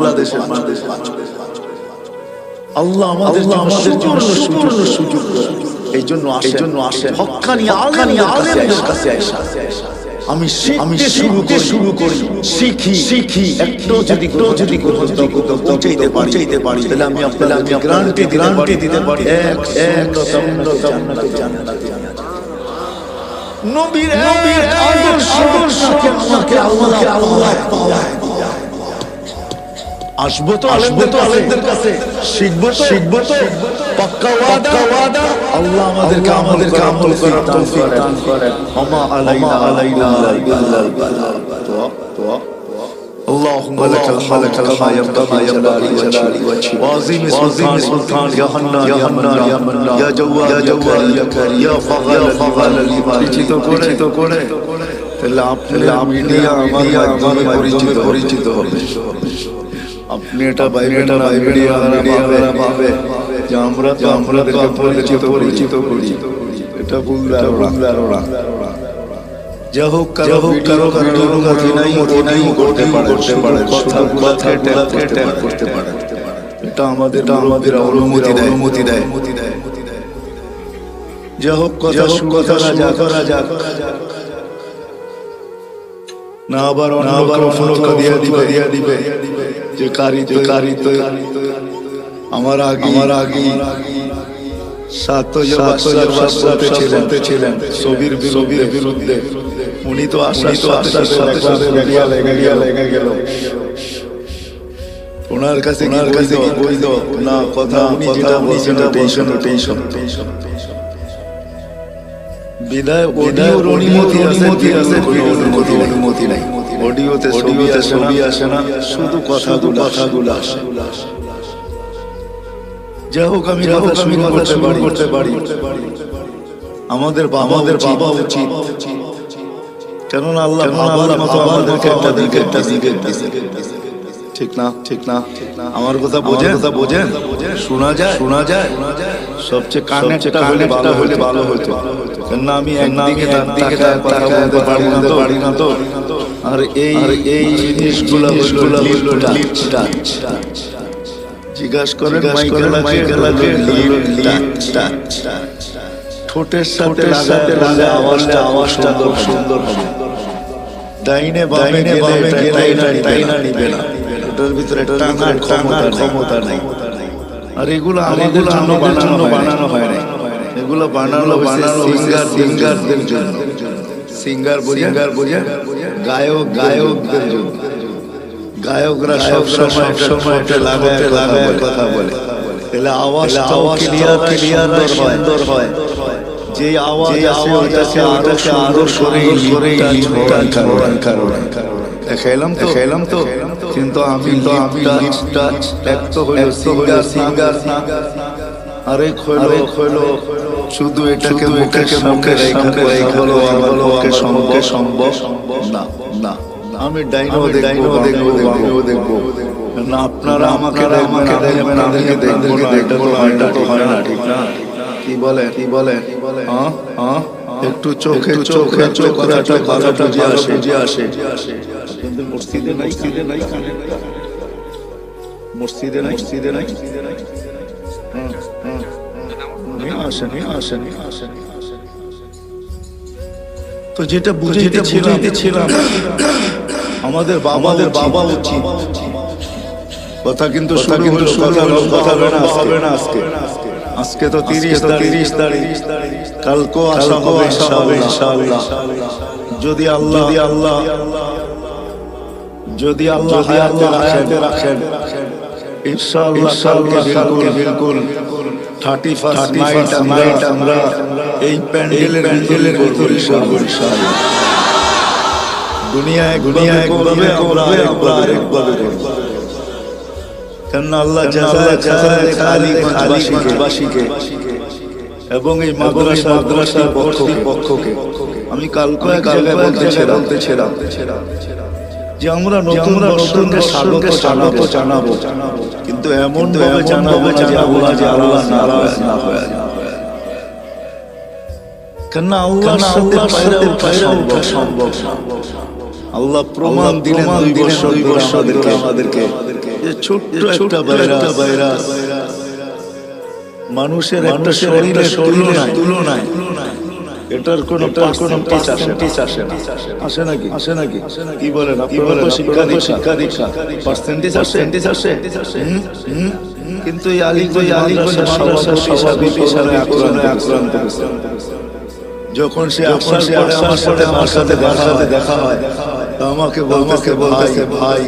মানুষ আল্লাহ আমাদের জন্য সুবর্ণ সুযোগ। এই জন্য আসেন হক্কানি আলেমদের কাছে আইসা আমি শুরু করি, শিখি একটু যদি পৌঁছাইতে পারি, তাহলে আমি আপনাকে গ্যারান্টি দিতে পারি নবীর আদর্শ আমাকে আল্লাহ পাওয়ায়। আসবো তো আলেমদের কাছে, শিখবো তো পাক্কা ওয়াদা। আল্লাহ আমাদেরকে আমল করার তৌফিক দান করেন। আমা আলাইনা ইল্লাল বালাগ। اللهم لك الحمد كما ينبغي لجلال وجهك وعظيم سلطان يا حنان يا منان يا جواد يا كريم يا فضل পরিচিত করে তাহলে আপনি আমার পরিচিত হবে। আপনি এটা বাইবেটা ভাবে যে আমরা পরিচিত করি, এটা ভুল ধারণা। যা হোক কারো নাই করতে পারে, করতে পারে। এটা আমাদের অনুমতি দেয়। যা হোক কথা করা যাক না, আবার দিয়ে দিবে যে কারিত আমার আগে ছিলেন ছবির বিরুদ্ধে। উনি তো আসার লেগে গেল। ওনার কাছে কি বৈধ না কথা টেনশন বিদায় অডিওর অনুমতি নাই। অডিওতে ছবি আসে না, শুধু কথাগুলো আসে। যাই হোক আমি করতে পারি। আমাদের বাবা উচিত, কেননা আল্লাহ আমাদেরকে একটা দিকে ঠিক না আমার কথা বোঝেন। শোনা যায় সবচেয়ে কানেক্টটা হলে ভালো হতো। কেননা আমি একদিকে পারি না তো। আর এই জিনিসগুলো জিজ্ঞাসা করেন মাইকেল ঠোঁটের সাথে লাগাতে আওয়াজটা খুব সুন্দর হবে। ডাইনে বামে গেলে নিবে না, ওটার ভিতরে টানার ক্ষমতা নাই। আর এগুলো আমাদের জন্য বানানো হয় না, এগুলো বানানো সিঙ্গারদের জন্য। সিঙ্গার বোঝে গায়কদের জন্য। গায়করা সব সময় লাগায় কথা বলে, তাহলে আওয়াজটাও ক্লিয়ার সুন্দর হয়। যে আওয়াজ আছে আরো সরে খেলাম তো কিন্তু আমি সিঙ্গার না, আরেক হইলো শুধু এটাকে মুখে সম্ভব না। আমি ডাইনো দেখবো না, আপনারা আমাকে দেখবেন, আমি দেখবো না। এটা তো হয় না, ঠিক না? কি বলে একটু চোখে করাটা ভালোটা বুঝে আসে। কিন্তু মসজিদে নাই আসেন। তো যেটা বুঝাইতেছিলাম, আমাদের বাবা উচিত কথা, কিন্তু কথা হবে না আজকে তো 30 তারিখ, কালকেও আসা হবে ইনশাআল্লাহ। যদি আল্লাহ হায়াতে রাখেন ইনশাআল্লাহ কালকে বিলকুল 31st নাইট আমরা এই প্যান্ডেলের ভিতরে ইনশাআল্লাহ। দুনিয়ায় করবে, আমরা আরেকভাবে করব। কেননা আল্লাহ খালিগঞ্জবাসীকে এবং এই মাদ্রাসার পক্ষকে আমি কালকে বলতেছিলাম যে আমরা নতুন বর্ষকে স্বাগত জানাবো, কিন্তু এমন ভাবে জানাবো যে আল্লাহ নারাজ না হয়। কেননা আল্লাহর সাথে পায়রা ওঠা সম্ভব। আল্লাহ প্রমাণ দিলেন 2 বছর আমাদেরকে যে ছোট্ট একটা ভাইরাস মানুষের একটা শরীরের তুলনায় এটার কোনো পার্সেন্টেজ আসে নাকি কি বলেন আপনারা? শিক্ষা দীক্ষা পার্সেন্টেজ আসে। কিন্তু এই আলিগঞ্জ মাদ্রাসার আক্রান্ত করেছে। যখন সে আমার সাথে দেখা হয় আমাকে বলতেছে ভাই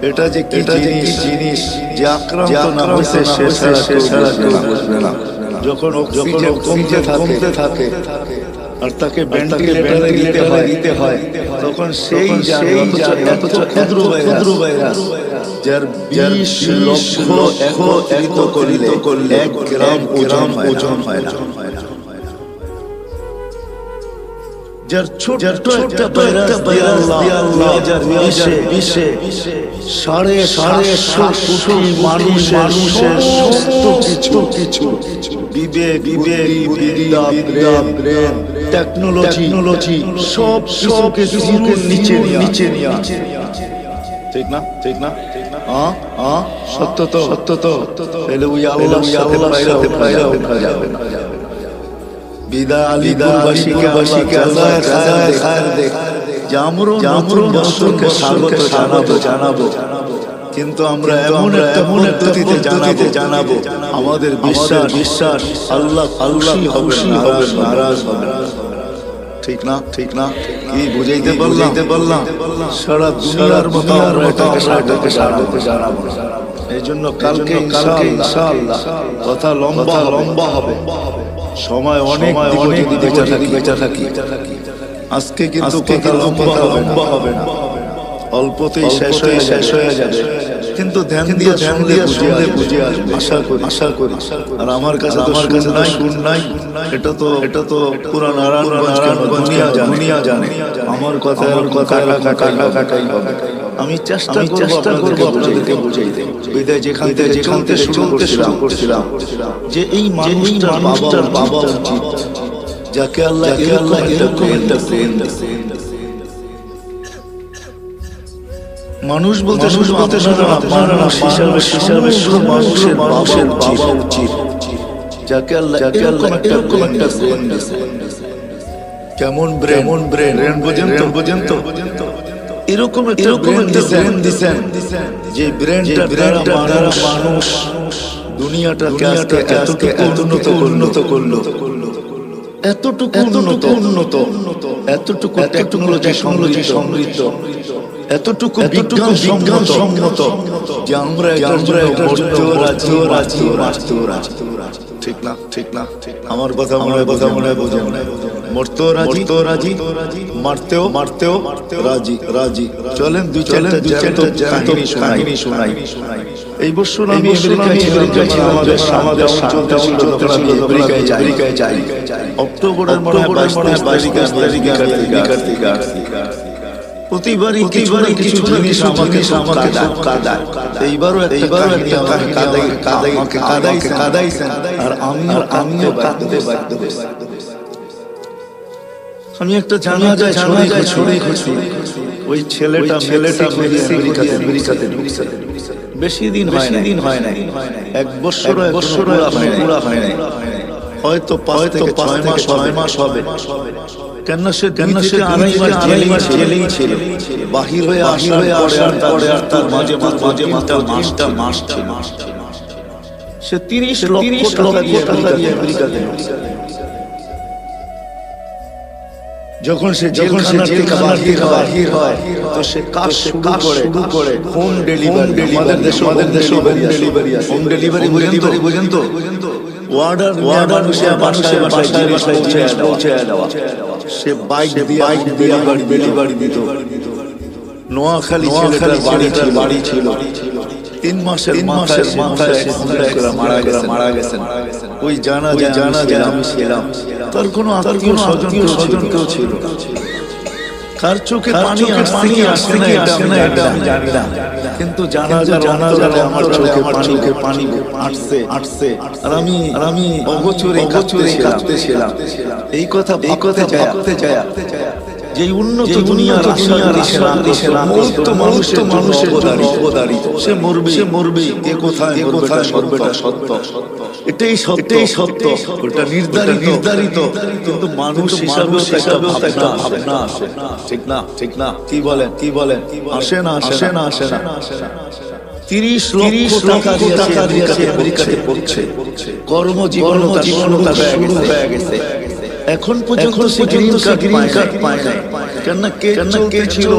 এটা যে কি জিনিস যে আক্রান্ত না হয়েছে সে ছাড়া কেউ বুঝবে না। যখন অক্সিজেন কমতে থাকে আর তাকে ভেন্টিলেটরে দিতে হয় তখন সেই ক্ষুদ্র ভাইরাস যার 20 লক্ষ একত্রিত করলে 1 গ্রাম ওজন হয় না, যার ছোট একটা ভাইরাস দিয়ে আল্লাহ 2020 750 কোটি মানুষের সমস্ত কিছু বিবেক বুদ্ধি ব্রেন টেকনোলজি সব কিছুকে নিচে নিয়ে আসে। ঠিক না সত্য তো তাহলে ওই আল্লাহর সাথে পায়রা ওঠা যাবে না। বিদা আলিপুরবাসীকে খায়ের দেখ যে আমরা বছরকে স্বাগত জানাবো, কিন্তু আমরা এমন একটা পদ্ধতিতে জানাবো আমাদের বিশ্বাস আল্লাহ খুশি হবে নারাজ হবে। ঠিক না কি বুঝাইতে বললাম? সারা দুনিয়ার মতো আমরা এটাকে স্বাগত জানাবো। এই জন্য কালকে ইনশাআল্লাহ কথা লম্বা হবে। সময় অনেক যদি বেঁচে থাকি আজকে কিন্তু কথা লম্বা হবে না, অল্পতেই শেষ হয়ে যাবে। কিন্তু ধ্যান দিয়ে বুঝে আসবে আশা করি। আর আমার কাছে শুন নাই এটা তো পুরা নারায়ণগঞ্জ দুনিয়া জানে আমার কথা কাটাই হবে। আমি চেষ্টা করবো আপনাদেরকে বুঝাইতে। বিদায় যেখান থেকে শুরু করছিলাম যে এই মানুষটার বাবা উচিত যাকে আল্লাহ এরকম একটা প্রেম দিয়েছে। মানুষ বলতে শুধু মানুষ হিসাবে মানুষের বাবা উচিত যাকে আল্লাহ এরকম একটা ব্রেন দিয়েছে। কেমন ব্রেন পর্যন্ত এরকম ব্রেন দিয়েছেন যে ব্রেনটা দ্বারা মানুষ দুনিয়াটাকে আজকে এতটুকু উন্নত করলো, এতটুকু টেকনোলজি সমৃদ্ধ, এতটুকু বিজ্ঞান সম্মত যে আমরা রাজি। ঠিক না আমার কথা মনে বোঝেন। মরতেও রাজি মারতেও রাজি। চলেন দুই চারটা কাহিনী শোনাই। এই বছর আমি আমাদের আমেরিকায় যাই। অক্টোবরের মনে হয় 22 তারিখে প্রতিবারই কিছু জিনিস আমাকে কাঁদায়। এইবারও একটা কাঁদাইছেন আর আমিও কাঁদতে বাধ্য হয়েছি। আমি একটা জানা যায় ছড়ি ওই ছেলেটা আমেরিকাতে ঢুকছে। বেশি দিন হয় নাই, 1 বছর পুরা হয় নাই, হয়তো 5 থেকে 6 মাস হবে। কেন সে 2.5 মাস জেলেই ছিল। বাহির হয়ে আসার পরে আর তার মাঝে মাস ছিল। সে 30 লক্ষ টাকা দিয়ে আমেরিকাতে ঢুকছে। যখন সে জেলখানা থেকে বাহির হয় তো সে কাজ শুরু করে হোম ডেলিভারি। আমাদের দেশে হোম ডেলিভারি বুঝেন তো? ওয়ার্ডার মানুষের বাসায় পৌঁছে দেওয়া। সে বাইক দিয়ে ডেলিভারি দিত। নোয়াখালী ছেলেটার বাড়ি ছিল। 3 মাসের মাথায় মারা গেছেন। ওই জানা যায় আমি ছিলাম। তার কোনো আত্মীয় স্বজন কেউ ছিল। কার চোখে পানি আসছে কি আসছে না এটা আমি জানি না, কিন্তু জানা জানা আমার চোখে পানি আসছে আর আমি অগোচরে কাঁদতেছিলাম। এই কথা ভাবতে যায় যে উন্নত দুনিয়ার আশা সমস্ত মানুষের অবদারিত, সে মরবে কে কোথায় মরবেটা সত্য, এটাই সত্য, ওটা নির্ধারিত, কিন্তু মানুষ হিসাবে একটা ভাবনা আসে, ঠিক না কি বলেন আসে না 30 লক্ষ টাকা দিয়েছে আমেরিকাতে পড়ছে, কর্মজীবন শুরু হয়ে গেছে, এখন পর্যন্ত সে গ্রিন কার্ড পায় না। কেন কে ছিল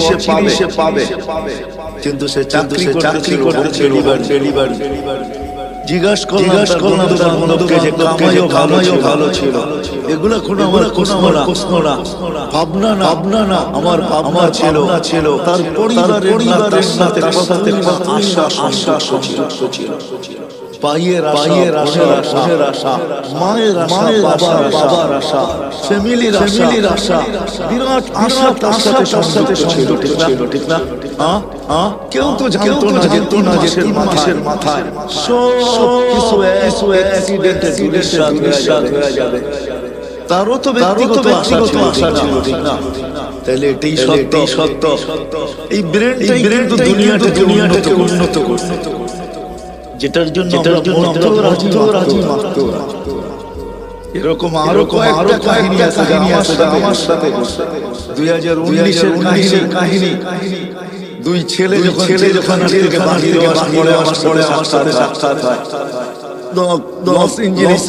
সে পাবে, কিন্তু সে চাকরি করতে ডেলিভারি। জিজ্ঞাসা করলাম তার বন্ধুকে যে কামাইও ভালো ছিল, এগুলা কোনো আমার প্রশ্ন না, ভাবনা না, আমার ভাবনা ছিল তার পরিবারের সাথে আশা ছিল, পায়ের আশা, মায়ের বাবার আশা, ফ্যামিলির আশা, বিরাট আশা তার সাথে সংযুক্ত ছিল, ঠিক না? কেউ তো জানতো না যে 3 মাসের মাথায় সব কিছু অ্যাক্সিডেন্টে হয়ে যাবে। তারও তো ব্যক্তিগত আশা ছিল, ঠিক না? তাহলে এটাই সত্য। এই ব্রেনটাই কিন্তু দুনিয়াটাকে উন্নত করছে, যেটার জন্য রাজি মাত্র। এরকম আরো কাহিনী আছে আমার সাথে ঘটছে। 2019-এর কাহিনী। দুই ছেলে যখন আমার সাথে সাক্ষাৎ হয় লস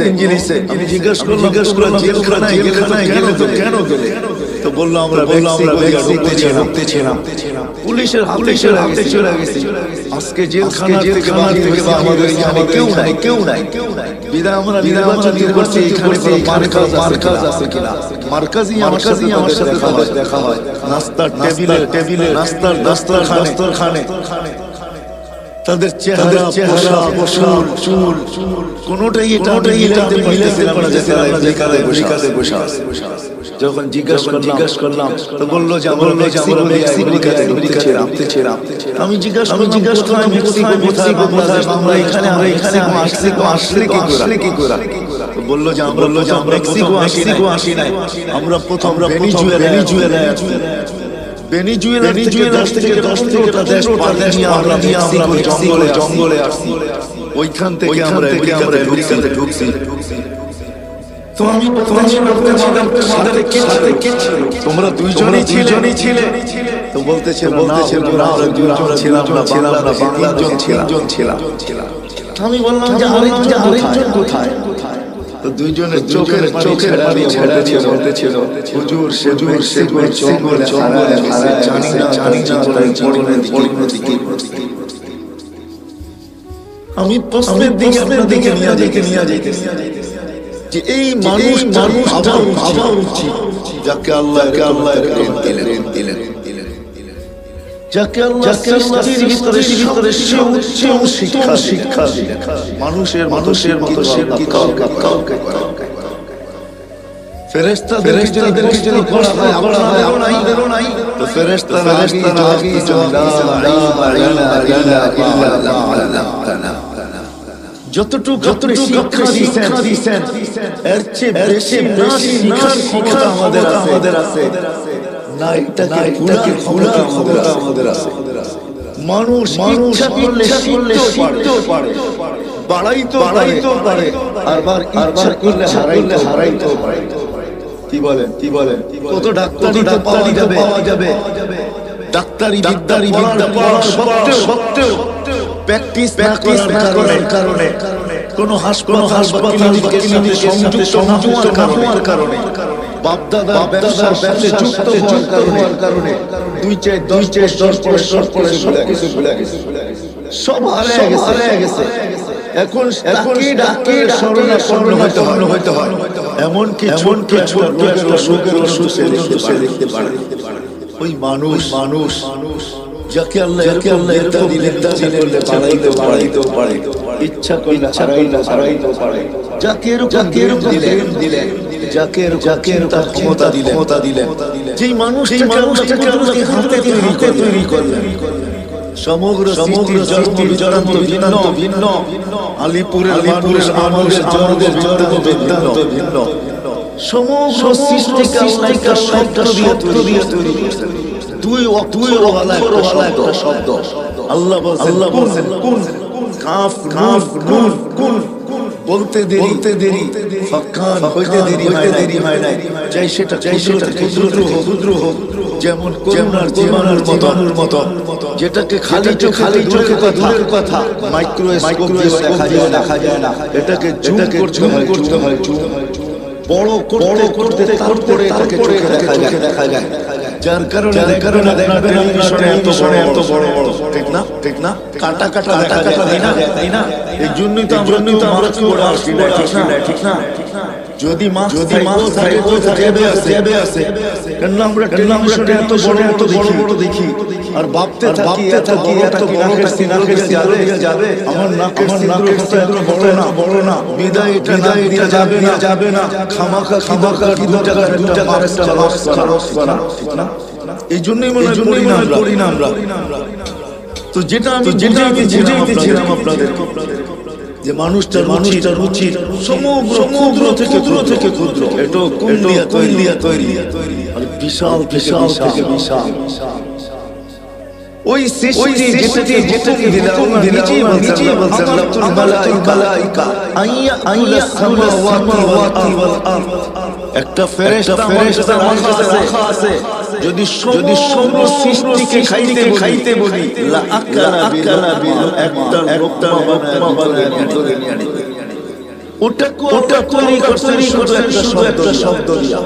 এঞ্জেলিসে। আমি জিজ্ঞাসা করলাম জেলখানায় কেন গেলে? তো বললো আমরা ঢুকতে ছিলাম, পুলিশের হাতে চলে গেছি। আজকে জেলখানা থেকে আমাদের কেউ নাই। বিদায় আমরা নির্বাচন করছি এখানে মার্কাজ আছে কিনা। মার্কাজই আমার সাথে দেখা হয়। নাস্তার টেবিলে নাস্তার দস্তরখানে তাদের চেহারা চুল কোনোটাই এটা মিলাতে পারা যাচ্ছে না। আমেরিকাতে বসে আছে। যখন জিজ্ঞাসা করলাম তো বললো যে আমরা আমেরিকাতে ছিলাম। আমি জিজ্ঞাসা করলাম মেক্সিকো কোথায়? আমরা এখানে আসলে কি করে? তো বললো যে আমরা মেক্সিকো আসি নাই, আমরা প্রথম ভেনিজুয়েলায় আছি। ভেনিজুয়েলা থেকে 10-15টা দেশ পাড়ি দিয়ে আমরা জঙ্গলে আসছি। ওইখান থেকে আমরা আমেরিকাতে ঢুকছি। তো আমি সাথে কে ছিল? তোমরা দুইজনই ছিলে। তো বলতেছে আমরা দুইজন ছিলাম না, তিনজন ছিলাম। আমি বললাম যে আরেকজন কোথায়? তো দুইজনের চোখের ছেড়ে দিয়ে বলতেছিল হুজুর সে জঙ্গলে জানি না পরিণতি কি। আমি প্রশ্নের দিকে নিয়ে যাইতেছি যে এই মানুষ ভাবা উচিত যাকে আল্লাহ দিলেন, যাকে আল্লাহ সৃষ্টির ভিতরে শিক্ষা দিলেন। মানুষের মতো কি কাউকে ফেরেশতাদের যদি করা হয় আমাদেরও নাই। তো ফেরেশতারা যতটুকু শিক্ষা দিয়েছেন এর চেয়ে বেশি শিক্ষার ক্ষমতা আমাদের আছে না। এটাকে ক্ষমতা আমাদের আছে। মানুষ ইচ্ছা করলে শিখতেও পারে, বাড়াইতেও পারে, আবার ইচ্ছা করলে হারাইতেও পারে। কি বলেন? কত ডাক্তারিতে পাওয়া যাবে, ডাক্তারি বিদ্যা পড়ার সত্ত্বেও প্র্যাকটিস না করার কারণে কোন হাসপাতাল সংযুক্ত না হওয়ার কারণে, বাপদাদা ব্যবসার সাথে যুক্ত হওয়ার কারণে 2-10 পরে কিছু ভুলে গেছে, সব হারিয়ে গেছে। এখন ডাকে শরণাপন্ন হইতে হয়। এমনকি ছোট অসুখের ওষুধ সে দেখতে পারে। ওই মানুষ যাকে আল্লাহ দিলেন বাড়াইতেও পারে, ইচ্ছা করলে হারাইতেও পারে। যাকে এরকম দিলেন, যাকে ক্ষমতা দিলেন, যেই মানুষটাকে আল্লাহ হাতে তৈরি করলেন, সমগ্র সৃষ্টির জন্ম ভিন্ন, আলিপুরের মানুষের জন্ম ভিন্ন, সমগ্র সৃষ্টিকে আল্লাহ শব্দ দিয়ে তৈরি করেছেন। দুই অক্ষরওয়ালা একটা শব্দ। আল্লাহ বলেন কুন, কাফ নুন কুন, বলতে দেরি ফাকান হইতে দেরি হয় না। চাই সেটা ক্ষুদ্র হোক, যেমন করুণার মতো, যেটাকে খালি চোখে কথা মাইক্রোস্কোপ দিয়ে দেখা যায় না, এটাকে জুম করতে হয়, বড় করতে তারপরে এটাকে চোখে দেখা যায়। যার কারণে এত বড় ঠিক না কাটা তাই না। এই জন্যই তো আমরা করে আসি না, ঠিক না। যদি মাছ থাকে যাবে আছে, কেন আমরা এত বড় দেখি আর ভাবতে থাকি এত বড় যাবে। আমার নাকের ছিদ্র বড় না, বিদায় এটা যাবে না। খামাখা 2 টাকা একটা লস করা, ঠিক না। এই জন্যই মনে করি না আমরা। তো যেটা আমি বুঝাইতেছিলাম আপনাদেরকে, যে মানুষটার রুচি সমগ্র থেকে ক্ষুদ্র, এটা কইলিয়া তৈরি আর বিশাল থেকে বিশাল। ওই সৃষ্টি যেটাকে হুকুম দিলেন নিজেই বলছেন লাতুল মালাইকা আইয়া সামাওয়াতি ওয়াল আরদ। একটা ফেরেশতা আমার কাছে রাখা আছে, যদি সমগ্র সৃষ্টিকে খাইতে বলি লা আকালা বিল একটা লোকমা বানায় নিয়ে আনি। ওটা তৈরি করছেন শুধু একটা শব্দ দিয়া।